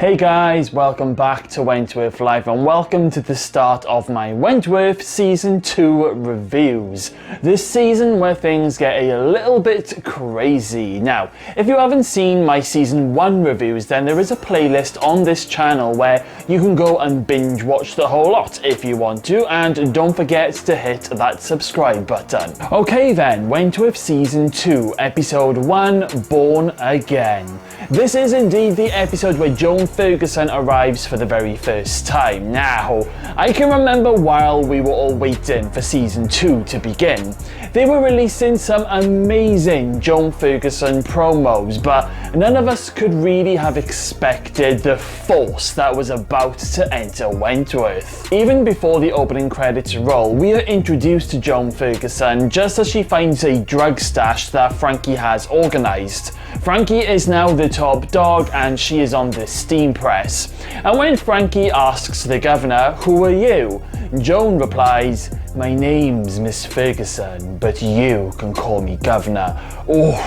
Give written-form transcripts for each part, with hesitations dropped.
Hey guys, welcome back to Wentworth Live and welcome to the start of my Wentworth Season 2 reviews. This season where things get a little bit crazy. Now, if you haven't seen my Season 1 reviews, then there is a playlist on this channel where you can go and binge watch the whole lot if you want to, and don't forget to hit that subscribe button. Okay then, Wentworth Season 2, Episode 1, Born Again. This is indeed the episode where Joan Ferguson arrives for the very first time. Now, I can remember while we were all waiting for Season 2 to begin, they were releasing some amazing Joan Ferguson promos, but none of us could really have expected the force that was about to enter Wentworth. Even before the opening credits roll, we are introduced to Joan Ferguson just as she finds a drug stash that Frankie has organised. Frankie is now the top dog and she is on the steam press. And when Frankie asks the governor, "Who are you?" Joan replies, "My name's Miss Ferguson, but you can call me governor." Oh,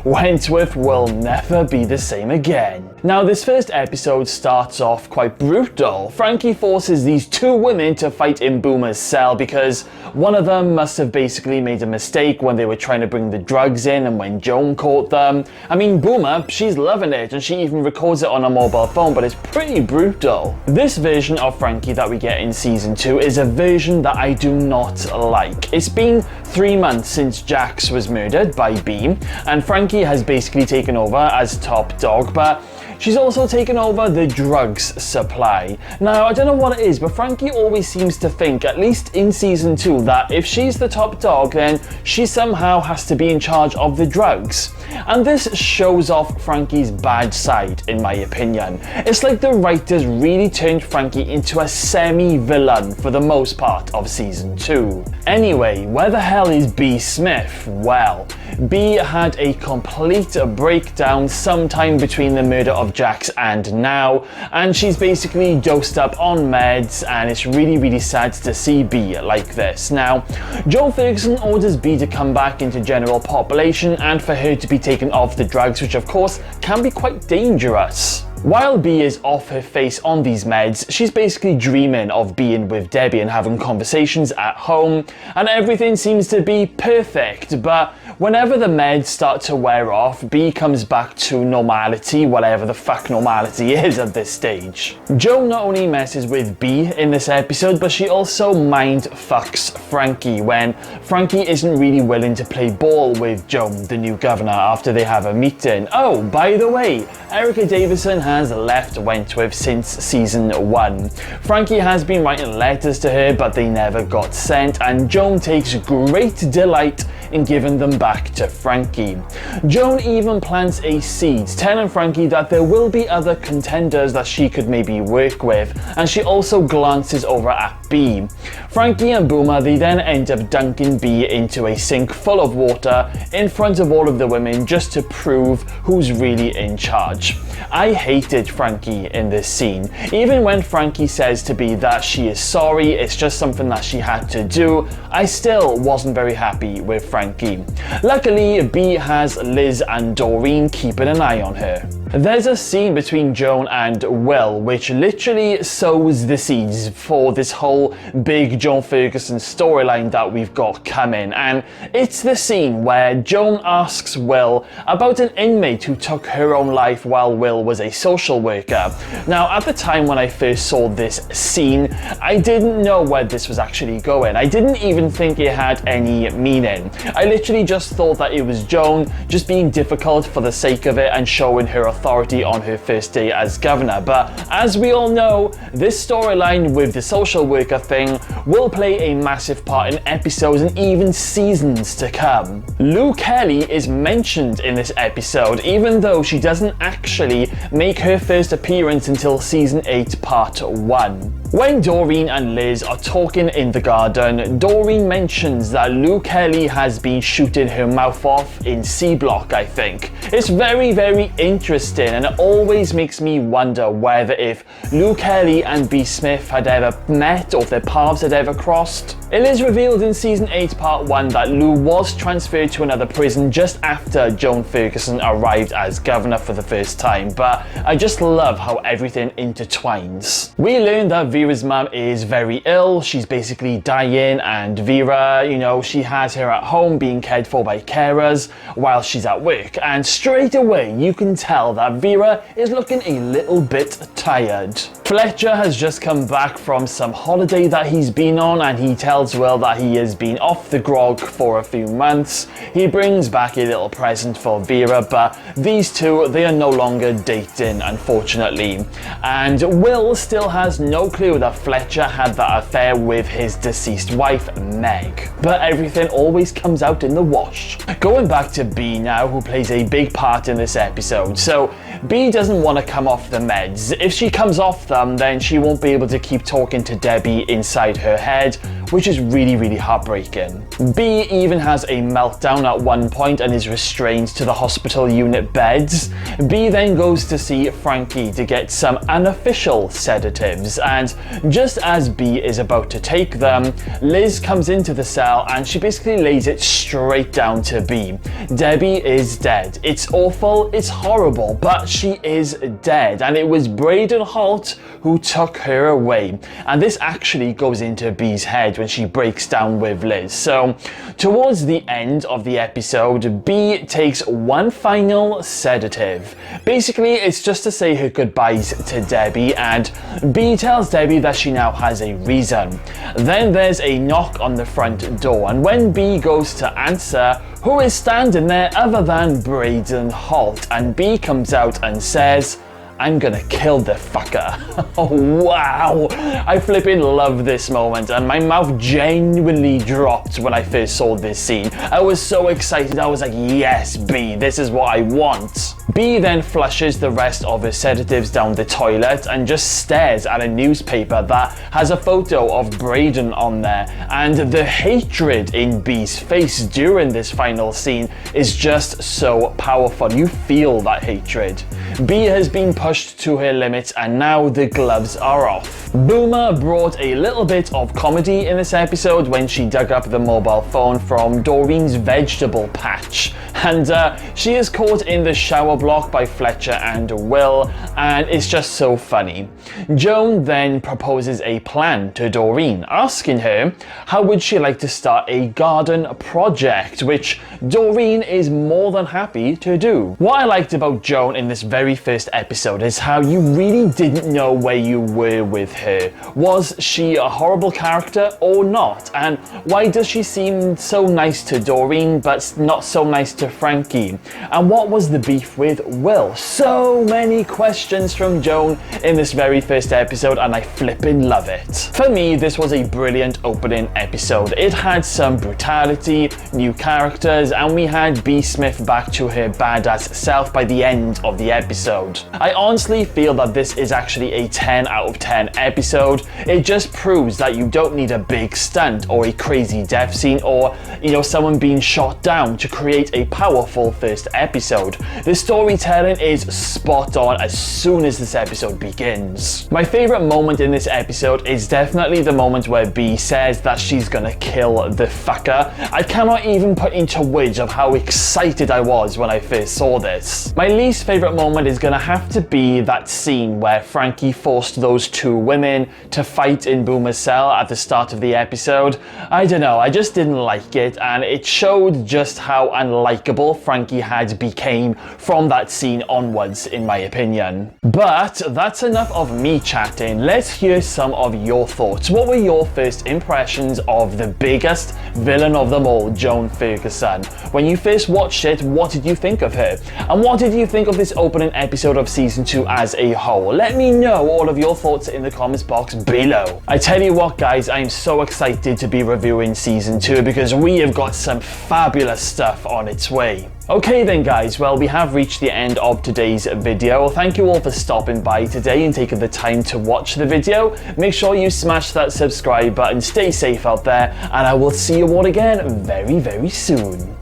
Wentworth will never be the same again. Now, this first episode starts off quite brutal. Frankie forces these two women to fight in Boomer's cell because one of them must have basically made a mistake when they were trying to bring the drugs in and when Joan caught them. I mean, Boomer, she's loving it and she even records it on a mobile phone, but it's pretty brutal. This version of Frankie that we get in Season 2 is a version that I do not like. It's been 3 months since Jax was murdered by B, and Frankie has basically taken over as top dog, but she's also taken over the drugs supply. Now, I don't know what it is, but Frankie always seems to think, at least in Season 2, that if she's the top dog, then she somehow has to be in charge of the drugs. And this shows off Frankie's bad side, in my opinion. It's like the writers really turned Frankie into a semi-villain for the most part of Season 2. Anyway, where the hell is B. Smith? Well, B had a complete breakdown sometime between the murder of Jax and now, and she's basically dosed up on meds, and it's really sad to see B like this. Now, Joan Ferguson orders B to come back into general population and for her to be taken off the drugs, which of course can be quite dangerous. While B is off her face on these meds, she's basically dreaming of being with Debbie and having conversations at home, and everything seems to be perfect, but whenever the meds start to wear off, B comes back to normality, whatever the fuck normality is at this stage. Joan not only messes with B in this episode, but she also mind fucks Frankie when Frankie isn't really willing to play ball with Joan, the new governor, after they have a meeting. Oh, by the way, Erica Davison has left Wentworth since Season 1. Frankie has been writing letters to her, but they never got sent, and Joan takes great delight in giving them back to Frankie. Joan even plants a seed, telling Frankie that there will be other contenders that she could maybe work with, and she also glances over at B. Frankie and Boomer, they then end up dunking B into a sink full of water in front of all of the women just to prove who's really in charge. I hated Frankie in this scene. Even when Frankie says to B that she is sorry, it's just something that she had to do, I still wasn't very happy with Frankie. Luckily, B has Liz and Doreen keeping an eye on her. There's a scene between Joan and Will which literally sows the seeds for this whole big Joan Ferguson storyline that we've got coming, and it's the scene where Joan asks Will about an inmate who took her own life while Will was a social worker. Now, at the time when I first saw this scene, I didn't know where this was actually going. I didn't even think it had any meaning. I literally just thought that it was Joan just being difficult for the sake of it and showing her authority on her first day as governor, but as we all know, this storyline with the social worker thing will play a massive part in episodes and even seasons to come. Lou Kelly is mentioned in this episode, even though she doesn't actually make her first appearance until Season 8 Part 1. When Doreen and Liz are talking in the garden, Doreen mentions that Lou Kelly has been shooting her mouth off in C Block, I think. It's very interesting, and it always makes me wonder whether if Lou Kelly and B. Smith had ever met or if their paths had ever crossed. It is revealed in Season 8 Part 1 that Lou was transferred to another prison just after Joan Ferguson arrived as governor for the first time, but I just love how everything intertwines. We learn that Vera's mum is very ill, she's basically dying, and Vera, she has her at home being cared for by carers while she's at work, and straight away you can tell that Vera is looking a little bit tired. Fletcher has just come back from some holiday that he's been on, and he tells Will that he has been off the grog for a few months. He brings back a little present for Vera, but these two, they are no longer dating, unfortunately. And Will still has no clue that Fletcher had that affair with his deceased wife, Meg. But everything always comes out in the wash. Going back to Bea now, who plays a big part in this episode. So Bea doesn't want to come off the meds. If she comes off them, then she won't be able to keep talking to Debbie inside her head, which is really heartbreaking. Bea even has a meltdown at one point and is restrained to the hospital unit beds. Bea then goes to see Frankie to get some unofficial sedatives, and just as Bea is about to take them, Liz comes into the cell and she basically lays it straight down to Bea. Debbie is dead. It's awful, it's horrible, but she is dead, and it was Braden Holt who took her away. And this actually goes into Bea's head when she breaks down with Liz. So towards the end of the episode, Bea takes one final sedative. Basically, it's just to say her goodbyes to Debbie, and Bea tells Debbie that she now has a reason. Then there's a knock on the front door, and when Bea goes to answer, who is standing there other than Braden Holt? And Bea comes out and says, "I'm gonna kill the fucker." Oh wow, I flipping love this moment, and my mouth genuinely dropped when I first saw this scene. I was so excited, I was like, yes Bea, this is what I want. Bea then flushes the rest of her sedatives down the toilet and just stares at a newspaper that has a photo of Braden on there, and the hatred in Bea's face during this final scene is just so powerful. You feel that hatred. Bea has been pushed to her limits, and now the gloves are off. Boomer brought a little bit of comedy in this episode when she dug up the mobile phone from Doreen's vegetable patch, and she is caught in the shower block by Fletcher and Will, and it's just so funny. Joan then proposes a plan to Doreen, asking her how would she like to start a garden project, which Doreen is more than happy to do. What I liked about Joan in this very first episode is how you really didn't know where you were with her. Was she a horrible character or not? And why does she seem so nice to Doreen but not so nice to Frankie? And what was the beef with Will? So many questions from Joan in this very first episode, and I flippin' love it. For me, this was a brilliant opening episode. It had some brutality, new characters, and we had Bea Smith back to her badass self by the end of the episode. I honestly feel that this is actually a 10 out of 10 episode. It just proves that you don't need a big stunt or a crazy death scene or, someone being shot down to create a powerful first episode. The storytelling is spot on as soon as this episode begins. My favorite moment in this episode is definitely the moment where Bea says that she's gonna kill the fucker. I cannot even put into words of how excited I was when I first saw this. My least favorite moment is gonna have to be that scene where Frankie forced those two women to fight in Boomer's cell at the start of the episode. I don't know, I just didn't like it, and it showed just how unlikable Frankie had became from that scene onwards, in my opinion. But that's enough of me chatting. Let's hear some of your thoughts. What were your first impressions of the biggest villain of them all, Joan Ferguson? When you first watched it, what did you think of her? And what did you think of this opening episode of season 2 as a whole? Let me know all of your thoughts in the comments box below. I tell you what guys, I'm so excited to be reviewing season 2 because we have got some fabulous stuff on its way. Okay then guys, well we have reached the end of today's video. Thank you all for stopping by today and taking the time to watch the video. Make sure you smash that subscribe button, stay safe out there, and I will see you all again very, very soon.